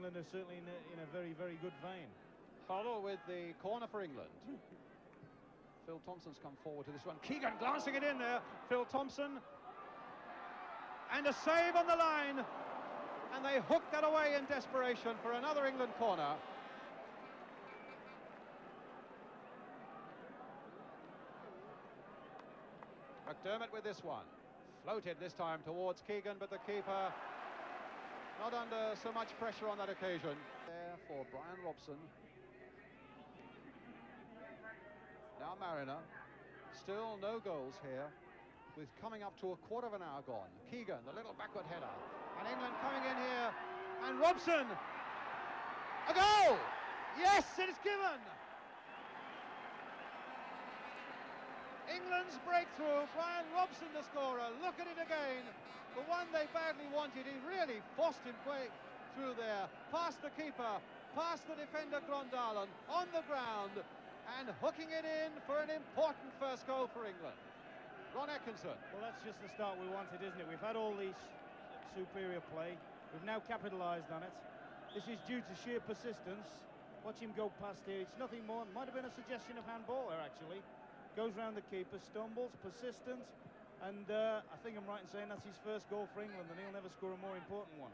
England are certainly in a very, very good vein. Hoddle with the corner for England. Phil Thompson's come forward to this one. Keegan glancing it in there. Phil Thompson. And a save on the line. And they hooked that away in desperation for another England corner. McDermott with this one. Floated this time towards Keegan, but the keeper not under so much pressure on that occasion. There for Brian Robson. Now Mariner. Still no goals here, with coming up to a quarter of an hour gone. Keegan, the little backward header. And England coming in here. And Robson! A goal! Yes, it is given! England's breakthrough, Brian Robson the scorer. Look at it again. The one they badly wanted. He really forced him through there. Past the keeper, past the defender Grondalen, on the ground, and hooking it in for an important first goal for England. Ron Atkinson. Well, that's just the start we wanted, isn't it? We've had all these superior play. We've now capitalised on it. This is due to sheer persistence. Watch him go past here. It's nothing more. Might have been a suggestion of handball there, actually. Goes round the keeper, stumbles, persistent, and I think I'm right in saying that's his first goal for England, and he'll never score a more important one.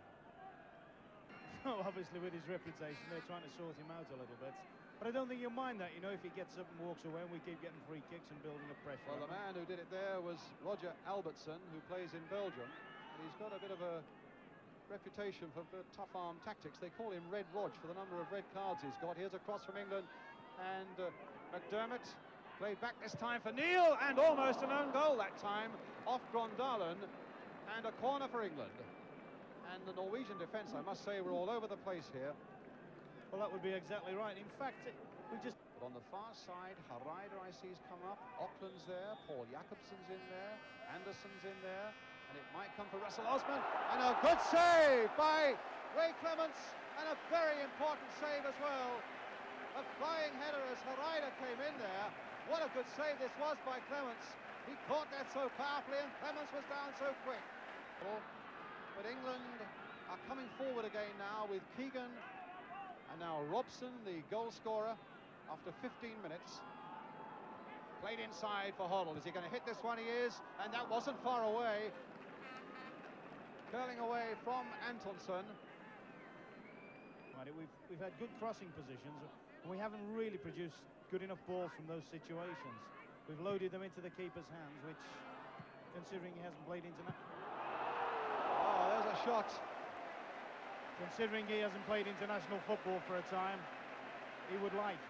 Obviously, with his reputation, they're trying to sort him out a little bit. But I don't think you'll mind that, you know, if he gets up and walks away and we keep getting free kicks and building up pressure. Well, the man who did it there was Roger Albertson, who plays in Belgium. He's got a bit of a reputation for tough arm tactics. They call him Red Rog for the number of red cards he's got. Here's a cross from England, and McDermott played back this time for Neil, and almost an own goal that time off Grondalen, and a corner for England. And the Norwegian defence, I must say, were all over the place here. Well, that would be exactly right. In fact, we just... But on the far side, Haraider I see has come up, Auckland's there, Paul Jacobson's in there, Anderson's in there, and it might come for Russell Osman, and a good save by Ray Clements, and a very important save as well. A flying header as Haraider came in there. What a good save this was by Clements. He caught that so powerfully, and Clements was down so quick. But England are coming forward again now with Keegan, and now Robson, the goal scorer, after 15 minutes. Played inside for Hoddle. Is he going to hit this one? He is, and that wasn't far away. Curling away from Antonsson. Right, we've had good crossing positions, and we haven't really produced good enough balls from those situations. We've loaded them into the keeper's hands, which, considering he hasn't played international... Oh, there's a shot. Considering he hasn't played international football for a time, he would like.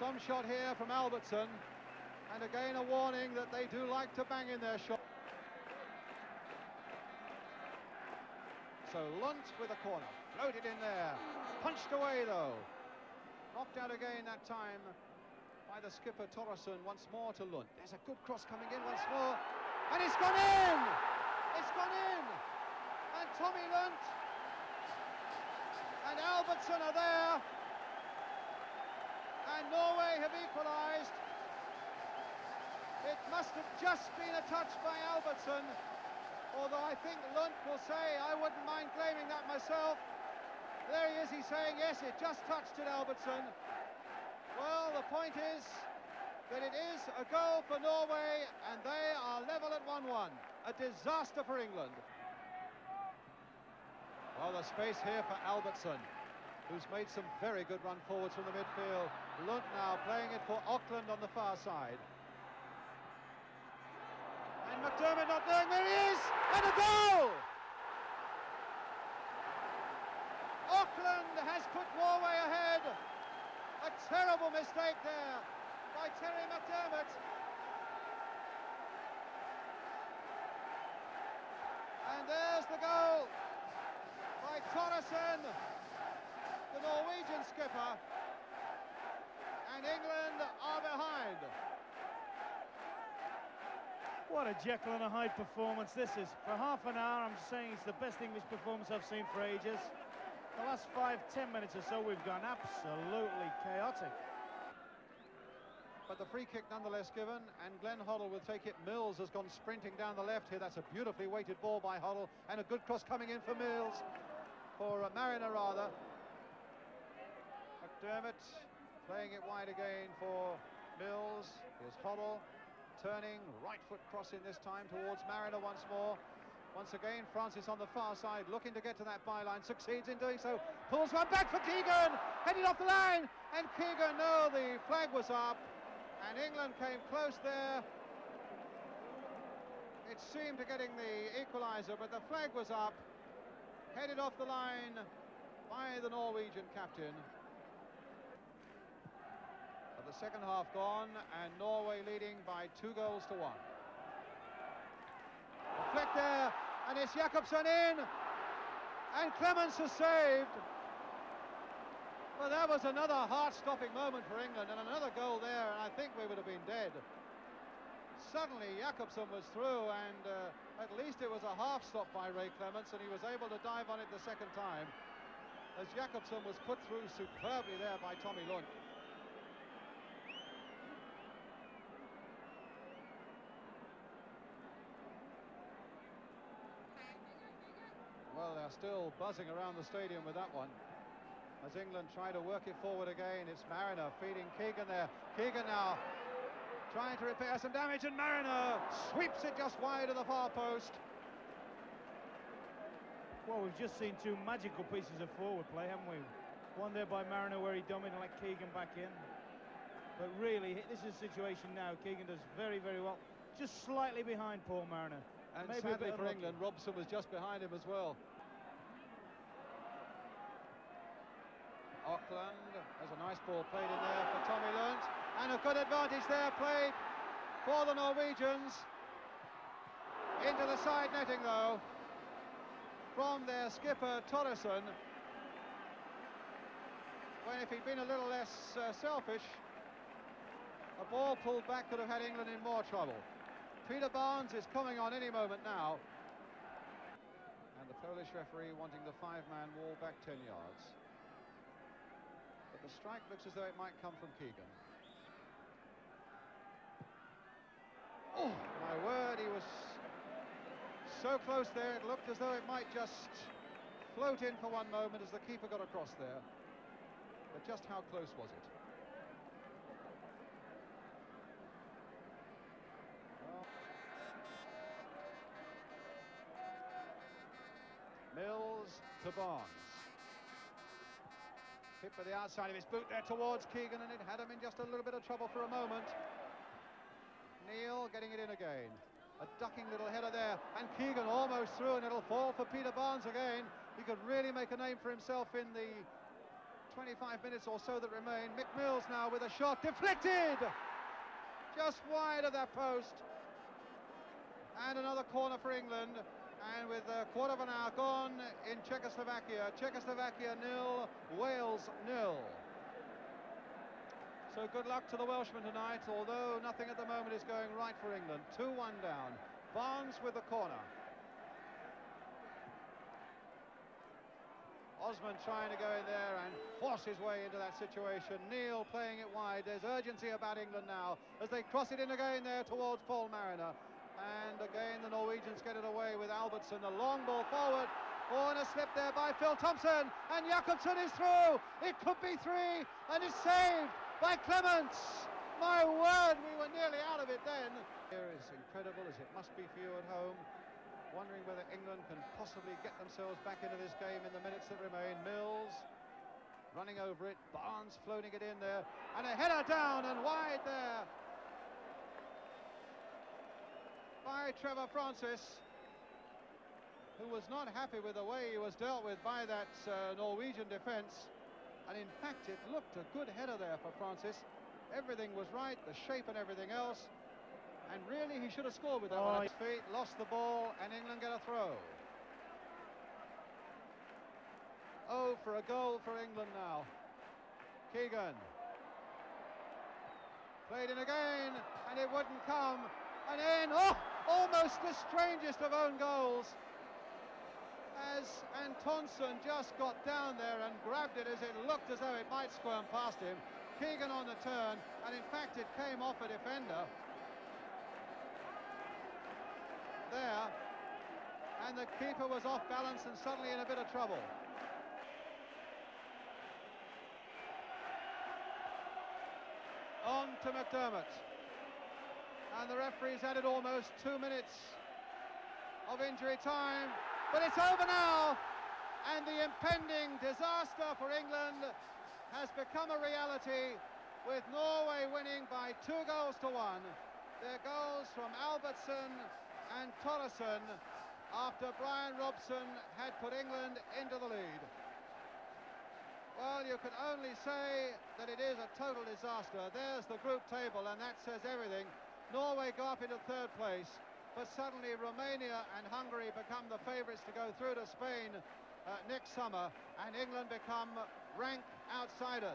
Some shot here from Albertson, and again a warning that they do like to bang in their shot. So Lunt with a corner, floated in there, punched away though. Knocked out again that time by the skipper Torresson, once more to Lunt. There's a good cross coming in once more, and it's gone in! It's gone in! And Tommy Lunt and Albertson are there, and Norway have equalised. It must have just been a touch by Albertson, although I think Lunt will say, I wouldn't mind claiming that myself. There he is, he's saying, yes, it just touched it, Albertson. Well, the point is that it is a goal for Norway, and they are level at 1-1. A disaster for England. Well, the space here for Albertson, who's made some very good run forwards from the midfield. Lunt now playing it for Auckland on the far side. And McDermott not knowing where he is, and a goal! Auckland has put Norway ahead. A terrible mistake there by Terry McDermott. And there's the goal by Torresson, the Norwegian skipper. And England are behind. What a Jekyll and a Hyde performance this is. For half an hour, I'm saying it's the best English performance I've seen for ages. The last 5-10 minutes or so, we've gone absolutely chaotic. But the free kick nonetheless given, and Glenn Hoddle will take it. Mills has gone sprinting down the left here. That's a beautifully weighted ball by Hoddle, and a good cross coming in for Mills. for Mariner rather. McDermott playing it wide again for Mills. Here's Hoddle turning, right foot crossing this time towards Mariner once more. Once again, Francis on the far side, looking to get to that byline, succeeds in doing so, pulls one back for Keegan, headed off the line, and Keegan, no, the flag was up, and England came close there. It seemed to getting the equaliser, but the flag was up, headed off the line by the Norwegian captain. But the second half gone, and Norway leading by 2 goals to 1. Flick there, and it's Jakobsen in, and Clements has saved. Well, that was another heart-stopping moment for England, and another goal there, and I think we would have been dead. Suddenly Jakobsen was through, and at least it was a half stop by Ray Clements, and he was able to dive on it the second time, as Jakobsen was put through superbly there by Tommy Lund. Well, they're still buzzing around the stadium with that one. As England try to work it forward again, it's Mariner feeding Keegan there. Keegan now trying to repair some damage, and Mariner sweeps it just wide of the far post. Well, we've just seen 2 magical pieces of forward play, haven't we? One there by Mariner where he dominated, let Keegan back in. But really, this is a situation now. Keegan does very, very well. Just slightly behind Paul Mariner. And maybe sadly for England, Robson was just behind him as well. Auckland, there's a nice ball played in there for Tommy Lund, and a good advantage there played for the Norwegians. Into the side netting though, from their skipper Torresson. When if he'd been a little less selfish, a ball pulled back could have had England in more trouble. Peter Barnes is coming on any moment now. And the Polish referee wanting the 5-man wall back 10 yards. But the strike looks as though it might come from Keegan. Oh, my word, he was so close there, it looked as though it might just float in for one moment as the keeper got across there. But just how close was it? Mills to Barnes. Hit by the outside of his boot there towards Keegan, and it had him in just a little bit of trouble for a moment. Neil getting it in again. A ducking little header there, and Keegan almost through, and it'll fall for Peter Barnes again. He could really make a name for himself in the 25 minutes or so that remain. Mick Mills now with a shot, deflected! Just wide of that post. And another corner for England. And with a quarter of an hour gone in Czechoslovakia, 0, Wales 0. So good luck to the Welshmen tonight, although nothing at the moment is going right for England. 2-1 down. Barnes with the corner. Osman trying to go in there and force his way into that situation. Neil playing it wide. There's urgency about England now as they cross it in again there towards Paul Mariner. And again the Norwegians get it away with Albertson, the long ball forward. Oh, and a slip there by Phil Thompson, and Jakobsen is through. It could be 3, and it's saved by Clements. My word, we were nearly out of it then. Here is incredible as it must be for you at home, wondering whether England can possibly get themselves back into this game in the minutes that remain. Mills running over it, Barnes floating it in there, and a header down and wide there by Trevor Francis, who was not happy with the way he was dealt with by that Norwegian defence. And in fact, it looked a good header there for Francis. Everything was right, the shape and everything else. And really, he should have scored with that one at his feet. Lost the ball, and England get a throw. Oh, for a goal for England now. Keegan. Played in again, and it wouldn't come. And in, oh, almost the strangest of own goals, as Antonsen just got down there and grabbed it as it looked as though it might squirm past him. Keegan on the turn, and in fact it came off a defender there, and the keeper was off balance and suddenly in a bit of trouble. on to McDermott. And the referee's added almost 2 minutes of injury time. But it's over now. And the impending disaster for England has become a reality, with Norway winning by 2 goals to 1. Their goals from Albertson and Torresson after Brian Robson had put England into the lead. Well, you can only say that it is a total disaster. There's the group table, and that says everything. Norway go up into 3rd place, but suddenly Romania and Hungary become the favourites to go through to Spain next summer, and England become rank outsiders.